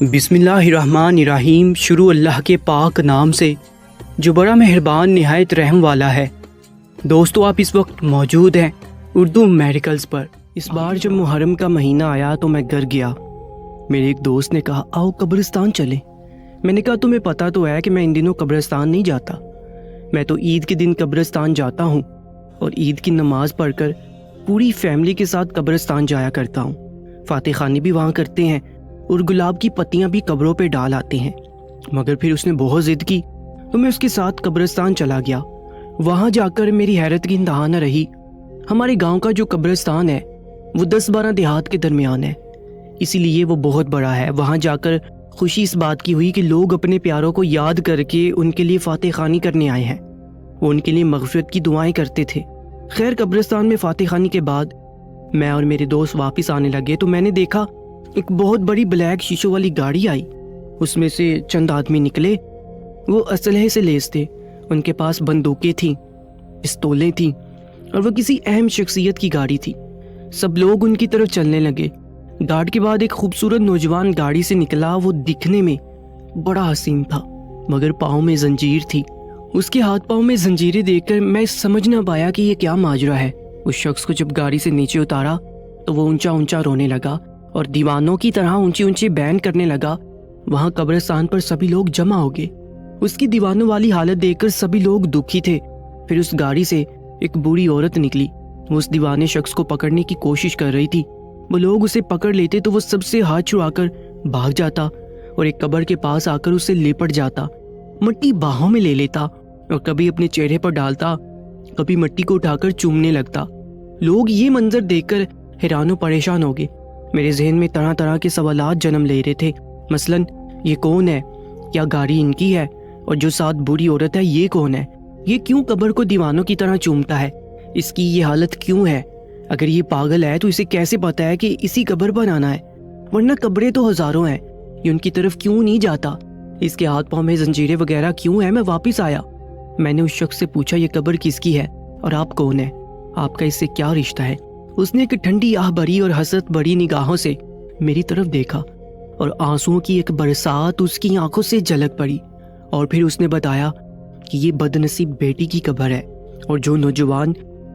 بسم اللہ الرحمن الرحیم۔ شروع اللہ کے پاک نام سے جو بڑا مہربان نہایت رحم والا ہے۔ دوستو، آپ اس وقت موجود ہیں اردو میڈیکلز پر۔ اس بار جب محرم کا مہینہ آیا تو میں گھر گیا۔ میرے ایک دوست نے کہا آؤ قبرستان چلیں۔ میں نے کہا تمہیں پتہ تو ہے کہ میں ان دنوں قبرستان نہیں جاتا۔ میں تو عید کے دن قبرستان جاتا ہوں اور عید کی نماز پڑھ کر پوری فیملی کے ساتھ قبرستان جایا کرتا ہوں۔ فاتح خوانی بھی وہاں کرتے ہیں اور گلاب کی پتیاں بھی قبروں پہ ڈال آتے ہیں۔ مگر پھر اس نے بہت ضد کی تو میں اس کے ساتھ قبرستان چلا گیا۔ وہاں جا کر میری حیرت کی انتہا نہ رہی۔ ہمارے گاؤں کا جو قبرستان ہے وہ 10-12 دیہات کے درمیان ہے، اسی لیے وہ بہت بڑا ہے۔ وہاں جا کر خوشی اس بات کی ہوئی کہ لوگ اپنے پیاروں کو یاد کر کے ان کے لیے فاتح خوانی کرنے آئے ہیں۔ وہ ان کے لیے مغفرت کی دعائیں کرتے تھے۔ خیر، قبرستان میں فاتح خوانی کے بعد میں اور میرے دوست واپس آنے لگے تو میں نے دیکھا ایک بہت بڑی بلیک شیشوں والی گاڑی آئی۔ اس میں سے چند آدمی نکلے، وہ اسلحے سے لیس تھے۔ ان کے پاس بندوقیں تھیں، پستولیں تھیں اور وہ کسی اہم شخصیت کی گاڑی تھی۔ سب لوگ ان کی طرف چلنے لگے۔ گارڈ کے بعد ایک خوبصورت نوجوان گاڑی سے نکلا۔ وہ دکھنے میں بڑا حسین تھا مگر پاؤں میں زنجیر تھی۔ اس کے ہاتھ پاؤں میں زنجیریں دیکھ کر میں سمجھ نہ پایا کہ یہ کیا ماجرا ہے۔ اس شخص کو جب گاڑی سے نیچے اتارا تو وہ اونچا اونچا رونے لگا اور دیوانوں کی طرح اونچی اونچی بیان کرنے لگا۔ وہاں قبرستان پر سبھی لوگ جمع ہو گئے۔ اس کی دیوانوں والی حالت دیکھ کر سبھی لوگ دکھی تھے۔ پھر اس گاڑی سے ایک بوڑھی عورت نکلی۔ وہ اس دیوانے شخص کو پکڑنے کی کوشش کر رہی تھی۔ وہ لوگ اسے پکڑ لیتے تو وہ سب سے ہاتھ چھڑا کر بھاگ جاتا اور ایک قبر کے پاس آ کر اسے لپٹ جاتا، مٹی باہوں میں لے لیتا اور کبھی اپنے چہرے پر ڈالتا، کبھی مٹی کو اٹھا کر چومنے لگتا۔ لوگ یہ منظر دیکھ کر حیران و پریشان ہو گئے۔ میرے ذہن میں طرح طرح کے سوالات جنم لے رہے تھے، مثلاً یہ کون ہے؟ کیا گاڑی ان کی ہے؟ اور جو ساتھ بوڑھی عورت ہے یہ کون ہے؟ یہ کیوں قبر کو دیوانوں کی طرح چومتا ہے؟ اس کی یہ حالت کیوں ہے؟ اگر یہ پاگل ہے تو اسے کیسے پتا ہے کہ اسی قبر پر آنا ہے؟ ورنہ قبریں تو ہزاروں ہیں، یہ ان کی طرف کیوں نہیں جاتا؟ اس کے ہاتھ پاؤں میں زنجیریں وغیرہ کیوں ہیں؟ میں واپس آیا۔ میں نے اس شخص سے پوچھا یہ قبر کس کی ہے اور آپ کون ہیں؟ آپ کا اس سے کیا رشتہ ہے؟ اس نے ایک ٹھنڈی آہ بھری اور حسرت بڑی نگاہوں سے میری طرف دیکھا اور آنسوؤں کی ایک برسات اس کی آنکھوں سے جھلک پڑی، اور پھر اس نے بتایا کہ یہ بدنصیب بیٹی کی قبر ہے، اور جو نوجوان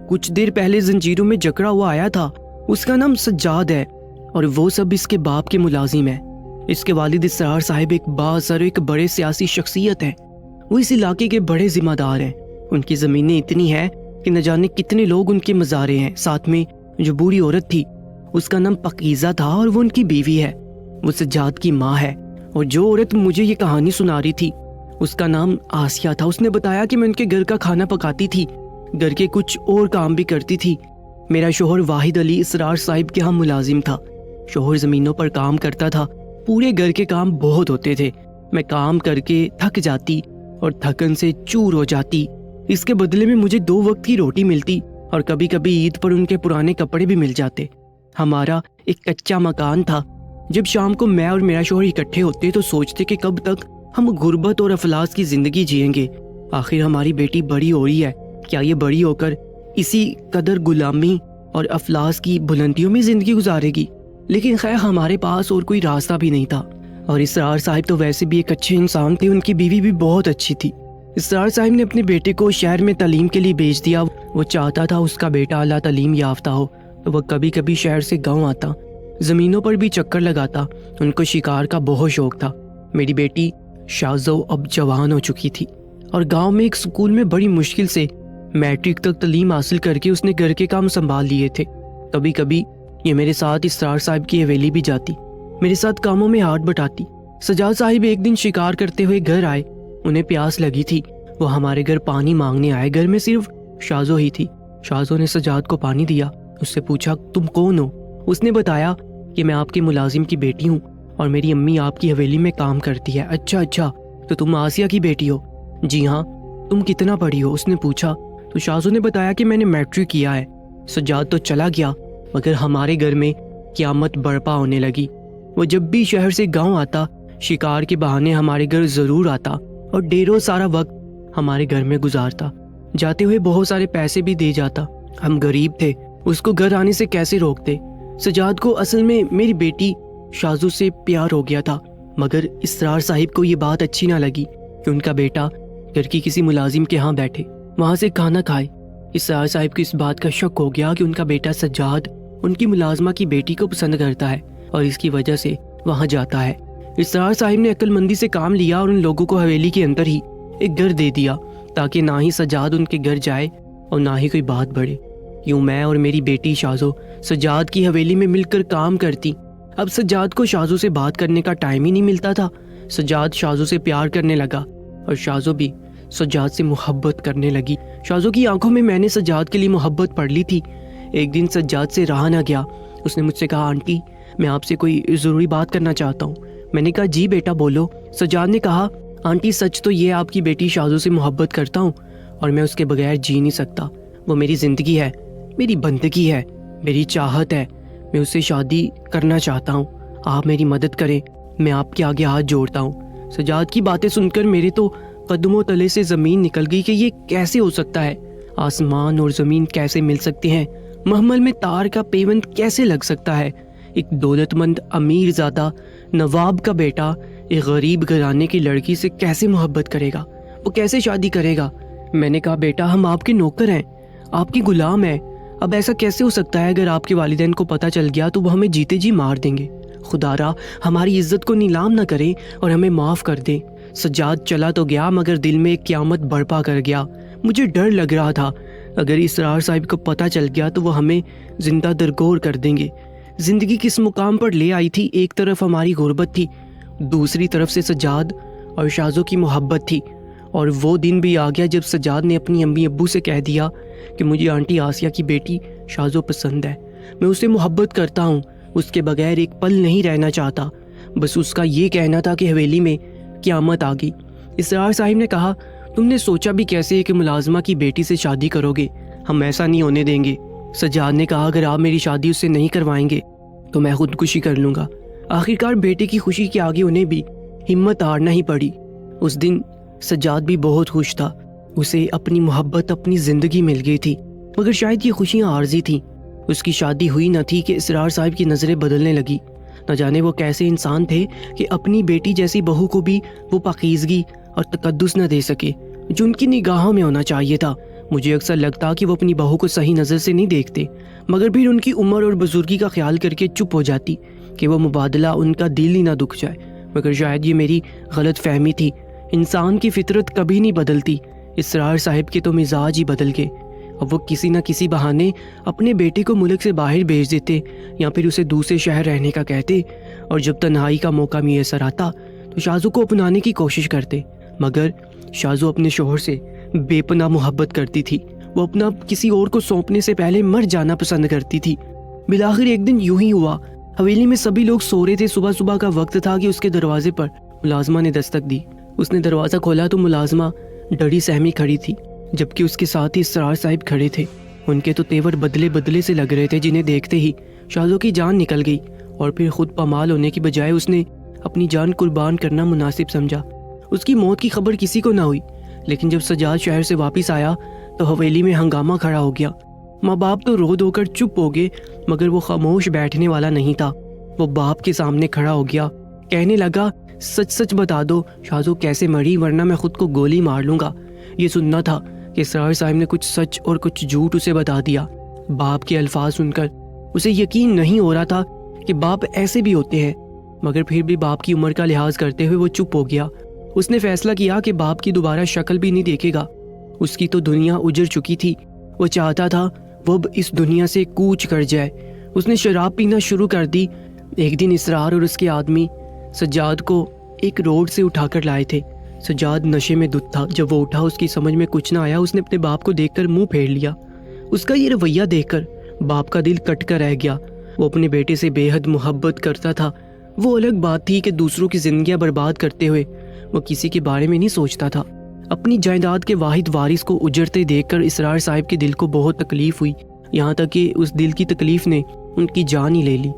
کچھ دیر پہلے زنجیروں میں جکڑا ہوا آیا تھا اس کا نام سجاد ہے، اور وہ سب اس کے باپ کے ملازم ہیں۔ اس کے والد اسرار صاحب ایک بااثر ایک بڑے سیاسی شخصیت ہیں۔ وہ اس علاقے کے بڑے ذمہ دار ہیں۔ ان کی زمینیں اتنی ہیں کہ نہ جانے کتنے لوگ ان کے مزارے ہیں۔ ساتھ میں جو بوڑھی عورت تھی اس کا نام پاکیزہ تھا اور وہ ان کی بیوی ہے، وہ سجاد کی ماں ہے۔ اور جو عورت مجھے یہ کہانی سنا رہی تھی اس کا نام آسیہ تھا۔ اس نے بتایا کہ میں ان کے گھر کا کھانا پکاتی تھی، گھر کے کچھ اور کام بھی کرتی تھی۔ میرا شوہر واحد علی اسرار صاحب کے ہاں ملازم تھا۔ شوہر زمینوں پر کام کرتا تھا، پورے گھر کے کام بہت ہوتے تھے۔ میں کام کر کے تھک جاتی اور تھکن سے چور ہو جاتی۔ اس کے بدلے میں مجھے 2 وقت کی روٹی ملتی اور کبھی کبھی عید پر ان کے پرانے کپڑے بھی مل جاتے۔ ہمارا ایک کچا مکان تھا۔ جب شام کو میں اور میرا شوہر اکٹھے ہوتے تو سوچتے کہ کب تک ہم غربت اور افلاس کی زندگی جئیں گے۔ آخر ہماری بیٹی بڑی ہو رہی ہے، کیا یہ بڑی ہو کر اسی قدر غلامی اور افلاس کی بلندیوں میں زندگی گزارے گی؟ لیکن خیر، ہمارے پاس اور کوئی راستہ بھی نہیں تھا۔ اور اسرار صاحب تو ویسے بھی ایک اچھے انسان تھے، ان کی بیوی بھی بہت اچھی تھی۔ اسرار صاحب نے اپنے بیٹے کو شہر میں تعلیم کے لیے بھیج دیا۔ وہ چاہتا تھا اس کا بیٹا اعلیٰ تعلیم یافتہ ہو، تو وہ کبھی کبھی شہر سے گاؤں آتا، زمینوں پر بھی چکر لگاتا۔ ان کو شکار کا بہت شوق تھا۔ میری بیٹی شازو اب جوان ہو چکی تھی اور گاؤں میں ایک سکول میں بڑی مشکل سے میٹرک تک تعلیم حاصل کر کے اس نے گھر کے کام سنبھال لیے تھے۔ کبھی کبھی یہ میرے ساتھ اسرار صاحب کی حویلی بھی جاتی، میرے ساتھ کاموں میں ہاتھ بٹاتی۔ سجاد صاحب ایک دن شکار کرتے ہوئے گھر آئے، انہیں پیاس لگی تھی۔ وہ ہمارے گھر پانی مانگنے آئے۔ گھر میں صرف شازو ہی تھی۔ شازو نے سجاد کو پانی دیا، اس سے پوچھا تم کون ہو؟ اس نے بتایا کہ میں آپ کے ملازم کی بیٹی ہوں اور میری امی آپ کی حویلی میں کام کرتی ہے۔ اچھا، تو تم آسیہ کی بیٹی ہو؟ جی ہاں۔ تم کتنا پڑھی ہو؟ اس نے پوچھا۔ تو شازو نے بتایا کہ میں نے میٹرک کیا ہے۔ سجاد تو چلا گیا مگر ہمارے گھر میں قیامت برپا ہونے لگی۔ وہ جب بھی شہر سے گاؤں آتا شکار کے بہانے ہمارے گھر ضرور آتا اور ڈیروں سارا وقت ہمارے گھر میں گزارتا۔ جاتے ہوئے بہت سارے پیسے بھی دے جاتا۔ ہم غریب تھے، اس کو گھر آنے سے کیسے روکتے؟ سجاد کو اصل میں میری بیٹی شازو سے پیار ہو گیا تھا۔ مگر اسرار صاحب کو یہ بات اچھی نہ لگی کہ ان کا بیٹا گھر کی کسی ملازم کے ہاں بیٹھے وہاں سے کھانا کھائے۔ اسرار صاحب کو اس بات کا شک ہو گیا کہ ان کا بیٹا سجاد ان کی ملازمہ کی بیٹی کو پسند کرتا ہے اور اس کی وجہ سے وہاں جاتا ہے۔ اسرار صاحب نے عقل مندی سے کام لیا اور ان لوگوں کو حویلی کے اندر ہی ایک گھر دے دیا تاکہ نہ ہی سجاد ان کے گھر جائے اور نہ ہی کوئی بات بڑھے۔ یوں میں اور میری بیٹی شازو سجاد کی حویلی میں مل کر کام کرتی۔ اب سجاد کو شازو سے بات کرنے کا ٹائم ہی نہیں ملتا تھا۔ سجاد شازو سے پیار کرنے لگا اور شازو بھی سجاد سے محبت کرنے لگی۔ شازو کی آنکھوں میں نے سجاد کے لیے محبت پڑھ لی تھی۔ ایک دن سجاد سے رہا نہ گیا، اس نے مجھ سے کہا آنٹی میں آپ سے کوئی ضروری بات کرنا چاہتا ہوں۔ میں نے کہا جی بیٹا بولو۔ سجاد نے کہا آنٹی سچ تو یہ آپ کی بیٹی شازو سے محبت کرتا ہوں اور میں اس کے بغیر جی نہیں سکتا۔ وہ میری زندگی ہے، میری بندگی ہے، میری چاہت ہے، میں اس سے شادی کرنا چاہتا ہوں۔ آپ میری مدد کریں، میں آپ کے آگے ہاتھ جوڑتا ہوں۔ سجاد کی باتیں سن کر میرے تو قدموں تلے سے زمین نکل گئی کہ یہ کیسے ہو سکتا ہے؟ آسمان اور زمین کیسے مل سکتے ہیں؟ محمل میں تار کا پیوند کیسے لگ سکتا ہے؟ ایک دولت مند امیر زادہ نواب کا بیٹا ایک غریب گھرانے کی لڑکی سے کیسے محبت کرے گا؟ وہ کیسے شادی کرے گا؟ میں نے کہا بیٹا ہم آپ کے نوکر ہیں، آپ کی غلام ہیں، اب ایسا کیسے ہو سکتا ہے؟ اگر آپ کے والدین کو پتہ چل گیا تو وہ ہمیں جیتے جی مار دیں گے۔ خدا را ہماری عزت کو نیلام نہ کریں اور ہمیں معاف کر دیں۔ سجاد چلا تو گیا مگر دل میں ایک قیامت برپا کر گیا۔ مجھے ڈر لگ رہا تھا اگر اسرار صاحب کو پتہ چل گیا تو وہ ہمیں زندہ درگور کر دیں گے۔ زندگی کس مقام پر لے آئی تھی، ایک طرف ہماری غربت تھی، دوسری طرف سے سجاد اور شازو کی محبت تھی۔ اور وہ دن بھی آ گیا جب سجاد نے اپنی امی ابو سے کہہ دیا کہ مجھے آنٹی آسیہ کی بیٹی شازو پسند ہے، میں اسے محبت کرتا ہوں، اس کے بغیر ایک پل نہیں رہنا چاہتا۔ بس اس کا یہ کہنا تھا کہ حویلی میں قیامت آ گئی۔ اسرار صاحب نے کہا تم نے سوچا بھی کیسے ہے کہ ملازمہ کی بیٹی سے شادی کرو گے؟ ہم ایسا نہیں ہونے دیں گے۔ سجاد نے کہا اگر آپ میری شادی اس سے نہیں کروائیں گے تو میں خودکشی کر لوں گا۔ آخرکار بیٹے کی خوشی کے آگے انہیں بھی ہمت ہارنا ہی پڑی۔ اس دن سجاد بھی بہت خوش تھا، اسے اپنی محبت اپنی زندگی مل گئی تھی، مگر شاید یہ خوشیاں عارضی تھیں۔ اس کی شادی ہوئی نہ تھی کہ اسرار صاحب کی نظریں بدلنے لگی۔ نہ جانے وہ کیسے انسان تھے کہ اپنی بیٹی جیسی بہو کو بھی وہ پاکیزگی اور تقدس نہ دے سکے جو ان کی نگاہوں میں ہونا چاہیے تھا۔ مجھے اکثر لگتا کہ وہ اپنی بہو کو صحیح نظر سے نہیں دیکھتے، مگر پھر ان کی عمر اور بزرگی کا خیال کر کے چپ ہو جاتی کہ وہ مبادلہ ان کا دل ہی نہ دکھ جائے۔ مگر شاید یہ میری غلط فہمی تھی، انسان کی فطرت کبھی نہیں بدلتی۔ اسرار صاحب کے تو مزاج ہی بدل گئے۔ اب وہ کسی نہ کسی بہانے اپنے بیٹے کو ملک سے باہر بھیج دیتے یا پھر اسے دوسرے شہر رہنے کا کہتے، اور جب تنہائی کا موقع میسر آتا تو شازو کو اپنانے کی کوشش کرتے۔ مگر شازو اپنے شوہر سے بے پناہ محبت کرتی تھی، وہ اپنا کسی اور کو سونپنے سے پہلے مر جانا پسند کرتی تھی۔ بالآخر ایک دن یوں ہی ہوا، حویلی میں سبھی لوگ سو رہے تھے، صبح کا وقت تھا کہ اس کے دروازے پر ملازمہ نے دستک دی۔ اس نے دروازہ کھولا تو ملازمہ ڈری سہمی کھڑی تھی، جبکہ اس کے ساتھ ہی اسرار صاحب کھڑے تھے۔ ان کے تو تیور بدلے سے لگ رہے تھے، جنہیں دیکھتے ہی شازو کی جان نکل گئی اور پھر خود پامال ہونے کی بجائے اس نے اپنی جان قربان کرنا مناسب سمجھا۔ اس کی موت کی خبر کسی کو نہ ہوئی، لیکن جب سجاد شہر سے واپس آیا تو حویلی میں ہنگامہ کھڑا ہو گیا۔ ماں باپ تو رو دو کر چپ ہو گئے، مگر وہ خاموش بیٹھنے والا نہیں تھا۔ وہ باپ کے سامنے کھڑا ہو گیا، کہنے لگا سچ سچ بتا دو شازو کیسے مری، ورنہ میں خود کو گولی مار لوں گا۔ یہ سننا تھا کہ اسرار صاحب نے کچھ سچ اور کچھ جھوٹ اسے بتا دیا۔ باپ کے الفاظ سن کر اسے یقین نہیں ہو رہا تھا کہ باپ ایسے بھی ہوتے ہیں، مگر پھر بھی باپ کی عمر کا لحاظ کرتے ہوئے وہ چپ ہو گیا۔ اس نے فیصلہ کیا کہ باپ کی دوبارہ شکل بھی نہیں دیکھے گا۔ اس کی تو دنیا اجڑ چکی تھی، وہ چاہتا تھا وہ اب اس دنیا سے کوچ کر جائے۔ اس نے شراب پینا شروع کر دی۔ ایک دن اسرار اور اس کے آدمی سجاد کو ایک روڈ سے اٹھا کر لائے تھے۔ سجاد نشے میں دھت تھا، جب وہ اٹھا اس کی سمجھ میں کچھ نہ آیا، اس نے اپنے باپ کو دیکھ کر منہ پھیر لیا۔ اس کا یہ رویہ دیکھ کر باپ کا دل کٹ کر رہ گیا۔ وہ اپنے بیٹے سے بے حد محبت کرتا تھا۔ وہ الگ بات تھی کہ دوسروں کی زندگیاں برباد کرتے ہوئے وہ کسی کے بارے میں نہیں سوچتا تھا۔ اپنی جائیداد کے واحد وارث کو اجڑتے دیکھ کر اسرار صاحب کے دل کو بہت تکلیف ہوئی، یہاں تک کہ اس دل کی تکلیف نے ان کی جان ہی لے لی۔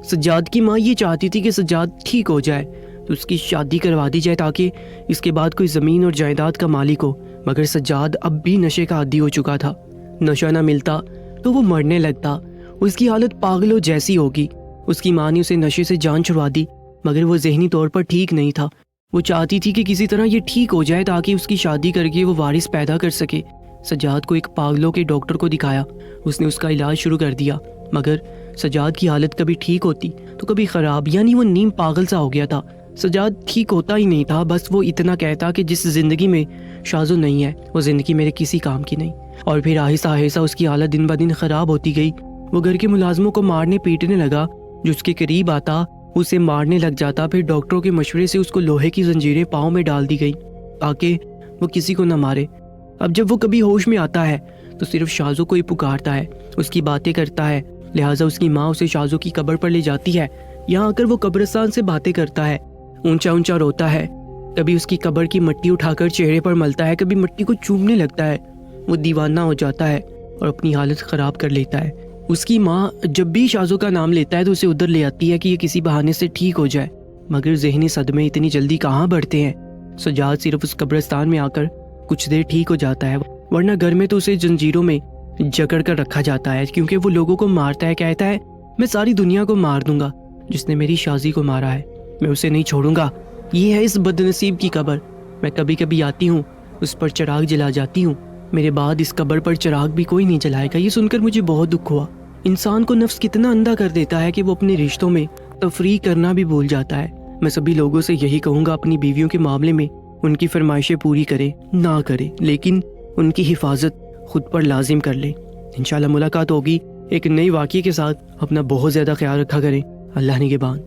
سجاد کی ماں یہ چاہتی تھی کہ سجاد ٹھیک ہو جائے تو اس کی شادی کروا دی جائے تاکہ اس کے بعد کوئی زمین اور جائیداد کا مالک ہو، مگر سجاد اب بھی نشے کا عادی ہو چکا تھا۔ نشہ نہ ملتا تو وہ مرنے لگتا، اس کی حالت پاگلوں جیسی ہوگی۔ اس کی ماں نے اسے نشے سے جان چھڑوا دی، مگر وہ ذہنی طور پر ٹھیک نہیں تھا۔ وہ چاہتی تھی کہ کسی طرح یہ ٹھیک ہو جائے تاکہ اس کی شادی کر کے وہ وارث پیدا کر سکے۔ سجاد کو ایک پاگلوں کے ڈاکٹر کو دکھایا، اس نے اس کا علاج شروع کر دیا، مگر سجاد کی حالت کبھی ٹھیک ہوتی تو کبھی خراب، یعنی وہ نیم پاگل سا ہو گیا تھا۔ سجاد ٹھیک ہوتا ہی نہیں تھا، بس وہ اتنا کہتا کہ جس زندگی میں شازو نہیں ہے وہ زندگی میرے کسی کام کی نہیں۔ اور پھر آہستہ آہستہ اس کی حالت دن بدن خراب ہوتی گئی۔ وہ گھر کے ملازموں کو مارنے پیٹنے لگا، جو اس کے قریب آتا اسے مارنے لگ جاتا۔ پھر ڈاکٹروں کے مشورے سے اس کو لوہے کی زنجیریں پاؤں میں ڈال دی گئی تاکہ وہ کسی کو نہ مارے۔ اب جب وہ کبھی ہوش میں آتا ہے تو صرف شازو کو ہی پکارتا ہے، اس کی باتیں کرتا ہے، لہٰذا اس کی ماں اسے شازو کی قبر پر لے جاتی ہے۔ یہاں آ کر وہ قبرستان سے باتیں کرتا ہے، اونچا اونچا روتا ہے، کبھی اس کی قبر کی مٹی اٹھا کر چہرے پر ملتا ہے، کبھی مٹی کو چومنے لگتا ہے۔ وہ دیوانہ ہو جاتا ہے اور اپنی حالت خراب کر لیتا ہے۔ اس کی ماں جب بھی شازو کا نام لیتا ہے تو اسے ادھر لے آتی ہے کہ یہ کسی بہانے سے ٹھیک ہو جائے، مگر ذہنی صدمے اتنی جلدی کہاں بڑھتے ہیں۔ سجاد صرف اس قبرستان میں آ کر کچھ دیر ٹھیک ہو جاتا ہے، ورنہ گھر میں تو اسے زنجیروں میں جکڑ کر رکھا جاتا ہے، کیونکہ وہ لوگوں کو مارتا ہے، کہتا ہے میں ساری دنیا کو مار دوں گا، جس نے میری شازی کو مارا ہے میں اسے نہیں چھوڑوں گا۔ یہ ہے اس بدنصیب کی قبر، میں کبھی کبھی آتی ہوں، اس پر چراغ جلا جاتی ہوں، میرے بعد اس قبر پر چراغ بھی کوئی نہیں جلائے گا۔ یہ سن کر مجھے بہت دکھ ہوا۔ انسان کو نفس کتنا اندھا کر دیتا ہے کہ وہ اپنے رشتوں میں تفریق کرنا بھی بھول جاتا ہے۔ میں سبھی لوگوں سے یہی کہوں گا، اپنی بیویوں کے معاملے میں ان کی فرمائشیں پوری کرے نہ کرے، لیکن ان کی حفاظت خود پر لازم کر لے۔ انشاءاللہ ملاقات ہوگی ایک نئی واقعے کے ساتھ۔ اپنا بہت زیادہ خیال رکھا کریں۔ اللہ نگہبان۔